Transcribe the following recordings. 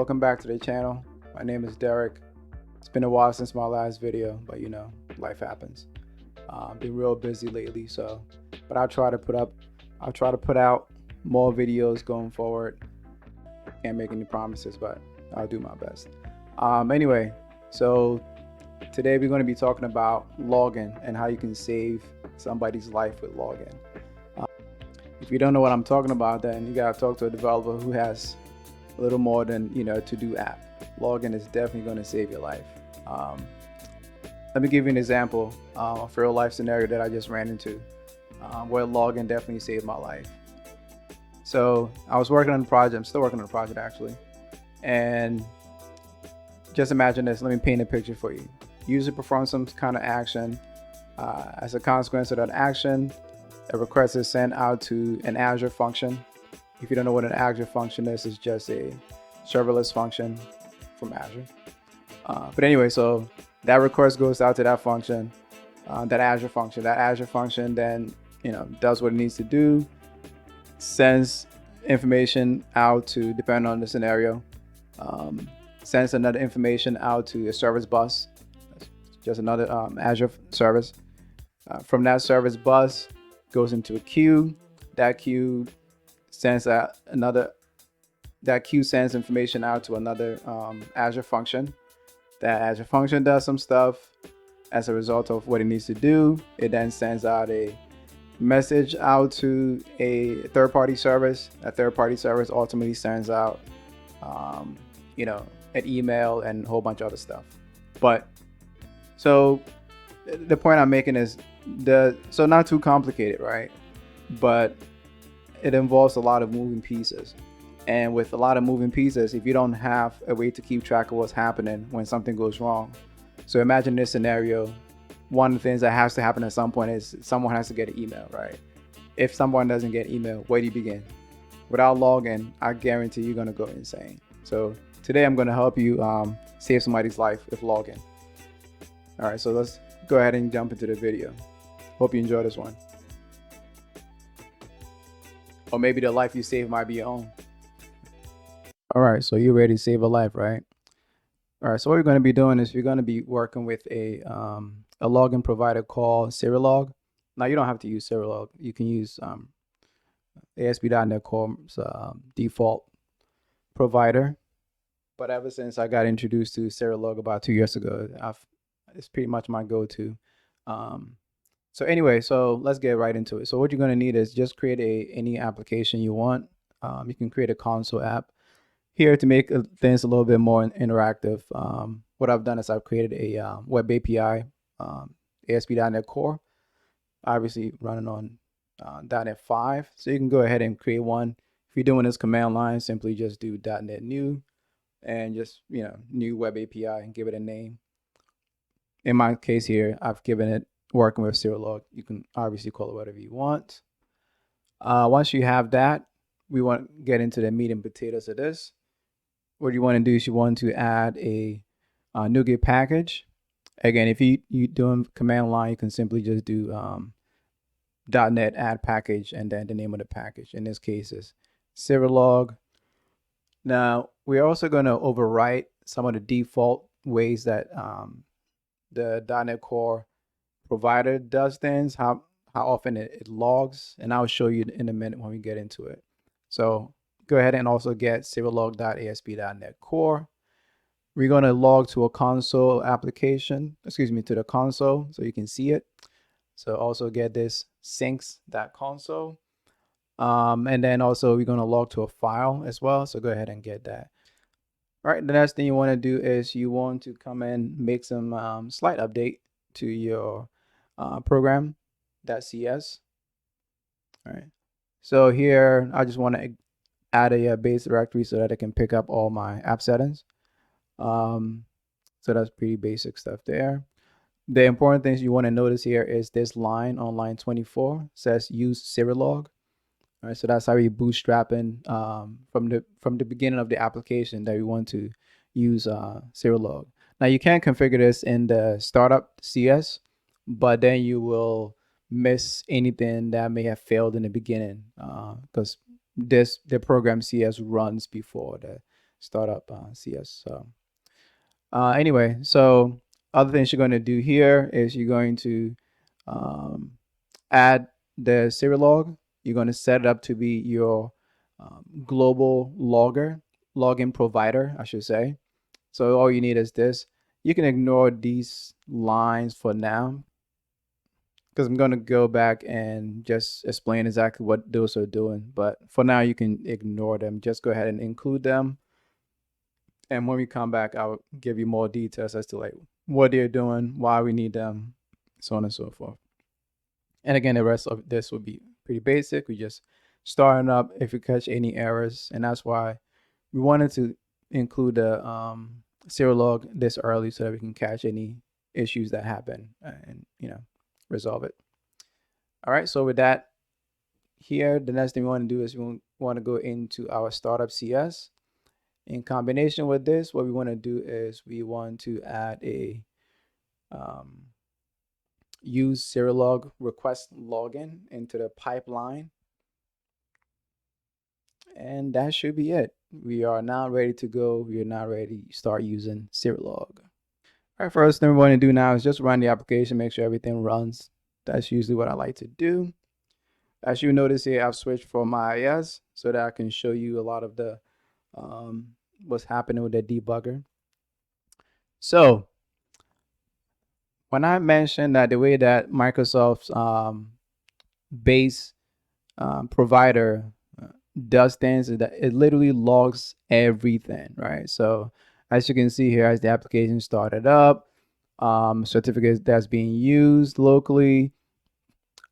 welcome back to the channel. My name is Derek. It's been a while since my last video, but you know, life happens. Been real busy lately, but I'll try to put out more videos going forward. Can't make any promises, but I'll do my best. Anyway, so today we're going to be talking about login and how you can save somebody's life with login. If you don't know what I'm talking about, then you gotta talk to a developer who has a little more than to-do app. Login is definitely going to save your life. Let me give you an example of a real life scenario that I just ran into where login definitely saved my life. So I was working on a project. I'm still working on a project actually, and just imagine this. Let me paint a picture for you. User performs some kind of action. As a consequence of that action, a request is sent out to an Azure function. If you don't know what an Azure function is, it's just a serverless function from Azure. But anyway, so that request goes out to that function, that Azure function. That Azure function then, does what it needs to do, sends information out to, depending on the scenario, sends another information out to a service bus. That's just another Azure service. From that service bus, goes into a queue. That queue sends sends information out to another Azure function. That Azure function does some stuff. As a result of what it needs to do, it then sends out a message out to a third-party service. That third-party service ultimately sends out an email and a whole bunch of other stuff. But so the point I'm making is so not too complicated, right? But it involves a lot of moving pieces. And with a lot of moving pieces, if you don't have a way to keep track of what's happening when something goes wrong. So imagine this scenario. One of the things that has to happen at some point is someone has to get an email, right? If someone doesn't get email, where do you begin? Without login, I guarantee you're going to go insane. So today I'm going to help you save somebody's life with login. All right, so let's go ahead and jump into the video. Hope you enjoy this one. Or maybe the life you save might be your own. All right, so you're ready to save a life, right? All right, so what we're going to be doing is we're going to be working with a login provider called Serilog. Now, you don't have to use Serilog. You can use ASP.NET Core's default provider. But ever since I got introduced to Serilog about 2 years ago, it's pretty much my go-to. So anyway, so let's get right into it. So what you're going to need is just create any application you want. You can create a console app. Here, to make things a little bit more interactive, what I've done is I've created a web API, ASP.NET Core, obviously running on .NET 5. So you can go ahead and create one. If you're doing this command line, simply just do .NET new and just, new web API and give it a name. In my case here, I've given it working with Serilog. You can obviously call it whatever you want. Once you have that, we want to get into the meat and potatoes of this. What you want to do is you want to add a NuGet package. Again, if you doing command line, you can simply just do .NET add package and then the name of the package. In this case is Serilog. Now, we're also going to overwrite some of the default ways that the .NET Core provider does things, how often it logs, and I'll show you in a minute when we get into it. So go ahead and also get serilog.asp.NET Core. We're going to log to a console application, to the console so you can see it. So also get this syncs.console. And then also we're going to log to a file as well. So go ahead and get that. All right, the next thing you want to do is you want to come and make some slight update to your program.cs. All right. So here, I just want to add a base directory so that I can pick up all my app settings. So that's pretty basic stuff there. The important things you want to notice here is this line on line 24 says use Serilog. All right, so that's how you're bootstrapping from the beginning of the application that we want to use Serilog. Now you can configure this in the startup CS, but then you will miss anything that may have failed in the beginning because the program CS runs before the startup CS. So anyway, so other things you're going to do here is you're going to um, add the Serilog. You're going to set it up to be your global login provider, I should say. So all you need is this. You can ignore these lines for now because I'm going to go back and just explain exactly what those are doing. But for now, you can ignore them. Just go ahead and include them. And when we come back, I'll give you more details as to like what they're doing, why we need them, so on and so forth. And again, the rest of this will be pretty basic. We just starting up if you catch any errors. And that's why we wanted to include the serial log this early so that we can catch any issues that happen and, resolve it. All right. So with that here, the next thing we want to do is we want to go into our startup CS. In combination with this, what we want to do is we want to add a use Serilog request login into the pipeline. And that should be it. We are now ready to go. We are now ready to start using Serilog. All right, first thing we want to do now is just run the application, make sure everything runs. That's usually what I like to do. As you notice here, I've switched from my IIS so that I can show you a lot of the what's happening with the debugger. So when I mentioned that the way that Microsoft's base provider does things is that it literally logs everything, right? So as you can see here, as the application started up, certificates that's being used locally,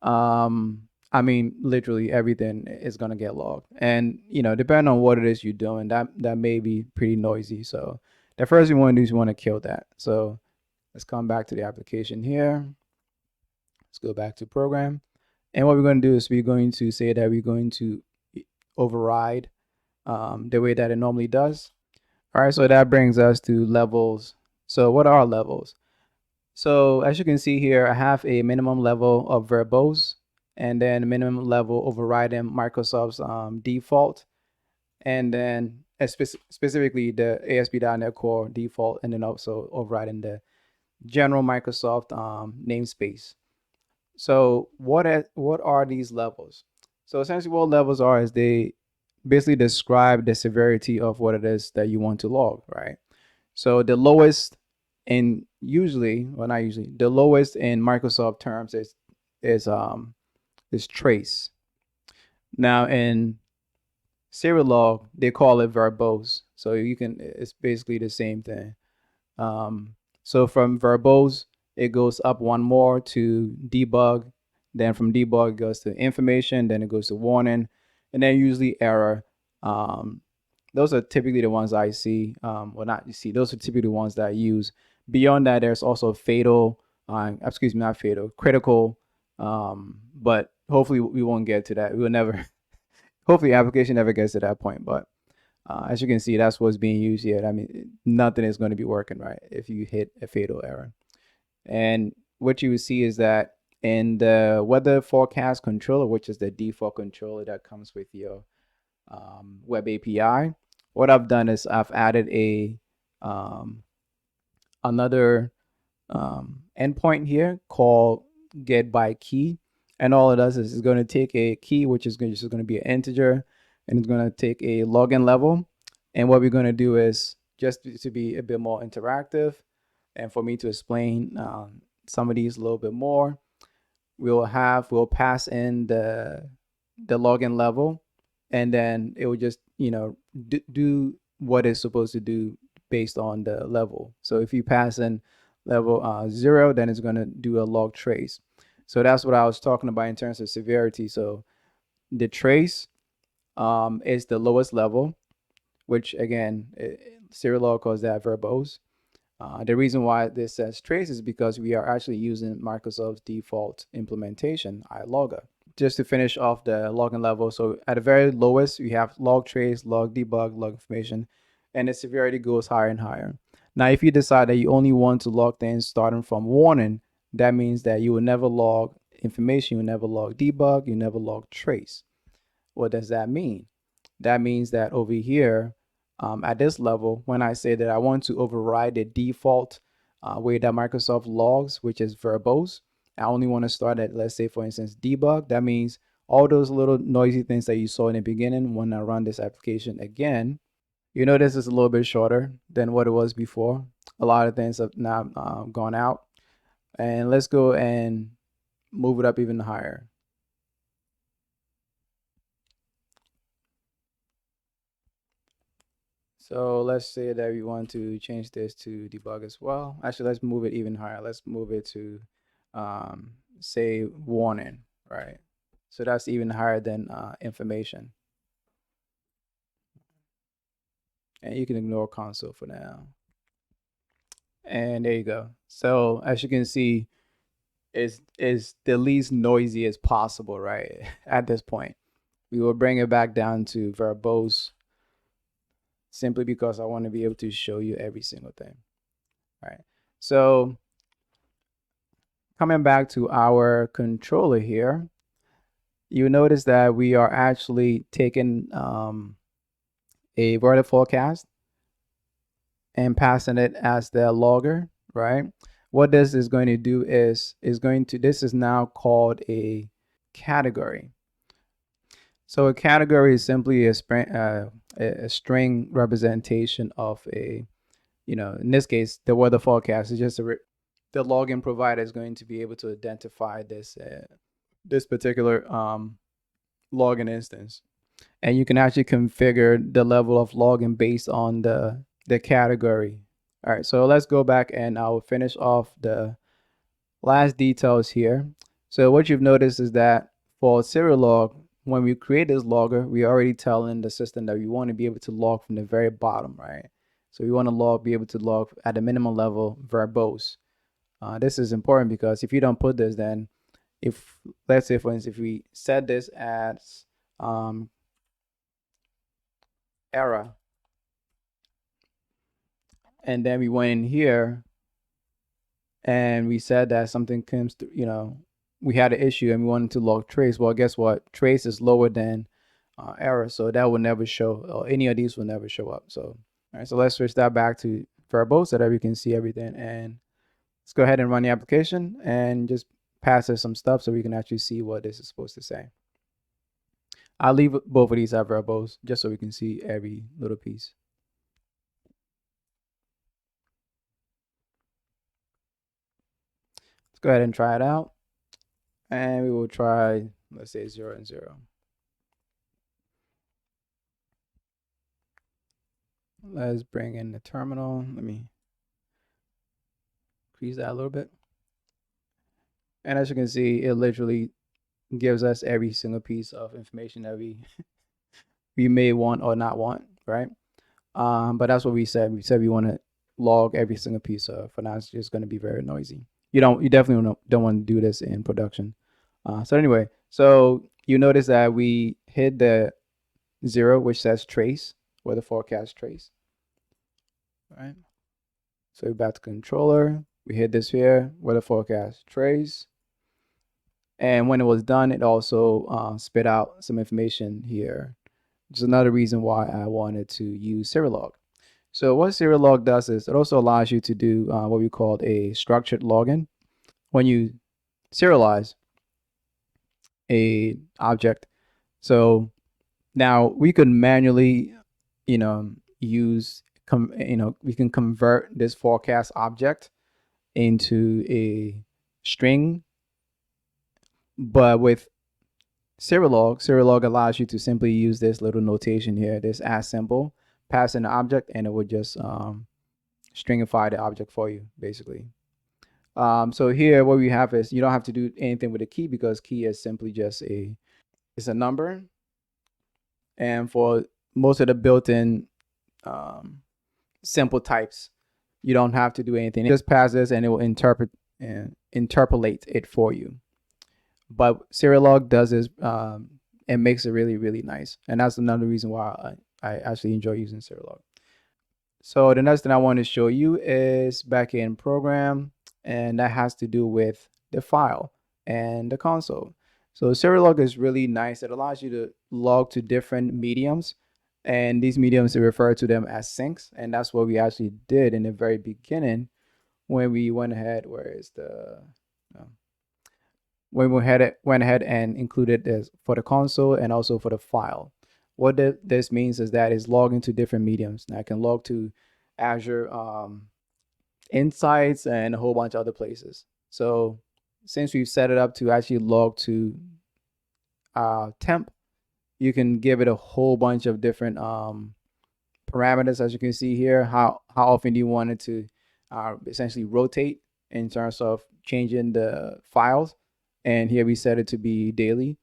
I mean, literally everything is gonna get logged, and depending on what it is you're doing, that may be pretty noisy. So the first thing you want to do is you want to kill that. So let's come back to the application here. Let's go back to program, and what we're going to do is we're going to say that we're going to override the way that it normally does. All right, so that brings us to levels. So what are levels? So as you can see here, I have a minimum level of verbose and then a minimum level overriding Microsoft's default, and then specifically the ASP.NET Core default, and then also overriding the general Microsoft namespace. So what are these levels? So essentially what levels are is they basically describe the severity of what it is that you want to log, right? So the lowest in usually, well not usually, the lowest in Microsoft terms is trace. Now in Serilog, they call it verbose. So it's basically the same thing. So from verbose, it goes up one more to debug. Then from debug, it goes to information. Then it goes to warning, and then usually error. Those are typically the ones I see. Well, not you see. Those are typically the ones that I use. Beyond that, there's also fatal. Excuse me, not fatal. Critical. But hopefully we won't get to that. We will never. Hopefully, the application never gets to that point. But as you can see, that's what's being used here. I mean, nothing is going to be working right if you hit a fatal error. And what you see is that in the weather forecast controller, which is the default controller that comes with your web API, what I've done is I've added another endpoint here called get by key. And all it does is it's going to take a key, which is just going to be an integer, and it's going to take a login level. And what we're going to do is just to be a bit more interactive and for me to explain some of these a little bit more, we'll pass in the login level, and then it will just do what it's supposed to do based on the level. So if you pass in level 0, then it's going to do a log trace. So that's what I was talking about in terms of severity. So the trace is the lowest level, which again, Serilog calls that verbose. The reason why this says trace is because we are actually using Microsoft's default implementation, iLogger. Just to finish off the login level, so at the very lowest, we have log trace, log debug, log information, and the severity goes higher and higher. Now, if you decide that you only want to log things starting from warning, that means that you will never log information, you will never log debug, you never log trace. What does that mean? That means that over here, at this level when I say that I want to override the default way that Microsoft logs, which is verbose. I only want to start at, let's say, for instance, debug. That means all those little noisy things that you saw in the beginning. When I run this application again, you know this is a little bit shorter than what it was before. A lot of things have now gone out. And let's go and move it up even higher. So let's say that we want to change this to debug as well. Actually, let's move it even higher. Let's move it to say warning, right? So that's even higher than information. And you can ignore console for now. And there you go. So as you can see, is the least noisy as possible, right? At this point, we will bring it back down to verbose, simply because I want to be able to show you every single thing. All right. So coming back to our controller here, you notice that we are actually taking a weather forecast and passing it as the logger, right? What this is going to do is this is now called a category. So a category is simply a string representation of a, in this case, the weather forecast is just the login provider is going to be able to identify this particular login instance, and you can actually configure the level of login based on the category. All right, so let's go back and I'll finish off the last details here. So what you've noticed is that for Serilog, when we create this logger, we already telling the system that we want to be able to log from the very bottom, right? So we want to be able to log at the minimum level verbose. This is important because if you don't put this, then if, let's say for instance, if we set this as error, and then we went in here and we said that something comes to, we had an issue and we wanted to log trace. Well, guess what? Trace is lower than error, so that will never show, or any of these will never show up. So, all right, so let's switch that back to verbose so that we can see everything. And let's go ahead and run the application and just pass us some stuff so we can actually see what this is supposed to say. I'll leave both of these at verbose just so we can see every little piece. Let's go ahead and try it out. And we will try, let's say 0 and 0. Let's bring in the terminal. Let me increase that a little bit. And as you can see, it literally gives us every single piece of information that we may want or not want, right? But that's what we said. We said we want to log every single piece. For now, it's just going to be very noisy. You definitely don't want to do this in production. So anyway, so you notice that we hit the 0, which says trace, or the forecast trace. All right. So we're back to controller. We hit this here, weather forecast trace. And when it was done, it also spit out some information here. Which is another reason why I wanted to use Serilog. So what Serilog does is it also allows you to do what we call a structured login. When you serialize a object, so now we could manually, use we can convert this forecast object into a string, but with Serilog allows you to simply use this little notation here, this as symbol, pass in the object, and it would just stringify the object for you, basically. So here what we have is you don't have to do anything with a key because key is simply just it's a number. And for most of the built-in simple types, you don't have to do anything. It just pass this and it will interpolate it for you. But Serilog does this and makes it really, really nice. And that's another reason why I actually enjoy using Serilog. So the next thing I want to show you is back in program, and that has to do with the file and the console. So Serilog is really nice. It allows you to log to different mediums. And these mediums, they refer to them as sinks. And that's what we actually did in the very beginning when we went ahead. Where is the when we went ahead and included this for the console and also for the file. What this means is that it's logging to different mediums. Now I can log to Azure Insights and a whole bunch of other places. So since we've set it up to actually log to temp, you can give it a whole bunch of different parameters, as you can see here. How often do you want it to essentially rotate in terms of changing the files? And here we set it to be daily.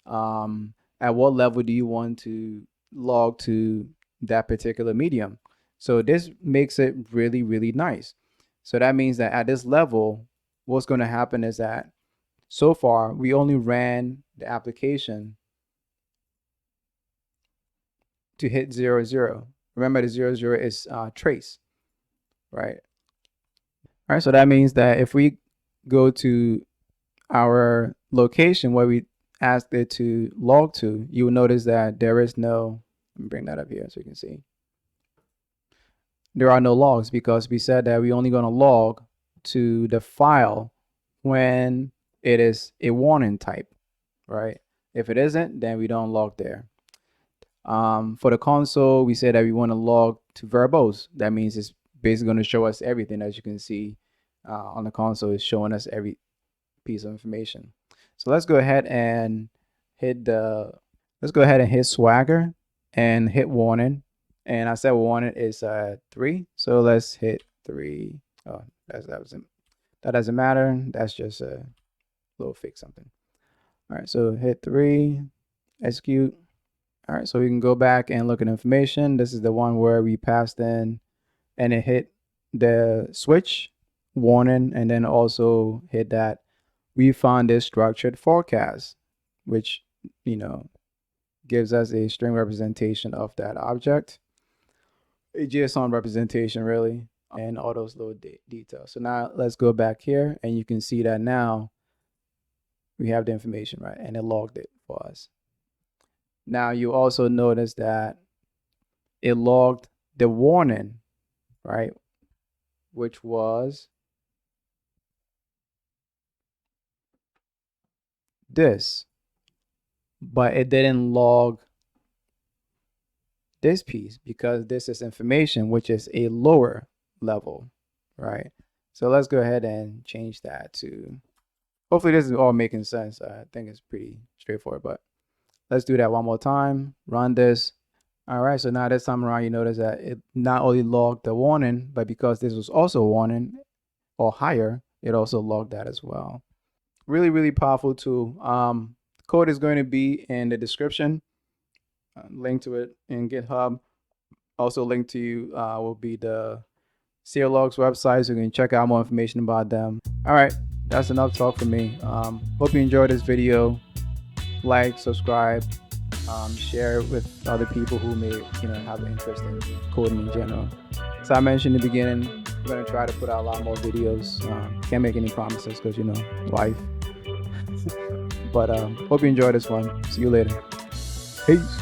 At what level do you want to log to that particular medium? So this makes it really, really nice. So that means that at this level, what's going to happen is that so far we only ran the application to hit 0, 0. Remember, the 0, 0 is trace, right? All right, so that means that if we go to our location where we asked it to log to, you will notice that there is no, let me bring that up here so you can see. There are no logs because we said that we're only going to log to the file when it is a warning type, right? If it isn't, then we don't log there. For the console, we said that we want to log to verbose. That means it's basically going to show us everything. As you can see on the console, it's showing us every piece of information. So let's go ahead and hit Swagger and hit warning. And I said warning is 3. So let's hit 3. Oh, that doesn't matter. That's just a little fix something. All right, so hit 3, execute. All right, so we can go back and look at information. This is the one where we passed in and it hit the switch warning, and then also hit that we found this structured forecast, which, gives us a string representation of that object, a JSON representation really, and all those little details. So now let's go back here and you can see that now we have the information, right? And it logged it for us. Now you also notice that it logged the warning, right? Which was this, but it didn't log this piece because this is information which is a lower level, right? So let's go ahead and change that to, hopefully this is all making sense. I think it's pretty straightforward, but let's do that one more time. Run this. All right, so now this time around, you notice that it not only logged the warning, but because this was also a warning or higher, it also logged that as well. Really, really powerful tool. Code is going to be in the description. Link to it in GitHub. Also linked to you will be the Serilog's website, so you can check out more information about them. All right, that's enough talk for me. Hope you enjoyed this video. Like, subscribe, share it with other people who may have an interest in coding in general. So I mentioned in the beginning, I'm going to try to put out a lot more videos. Can't make any promises because life. But hope you enjoyed this one. See you later. Peace.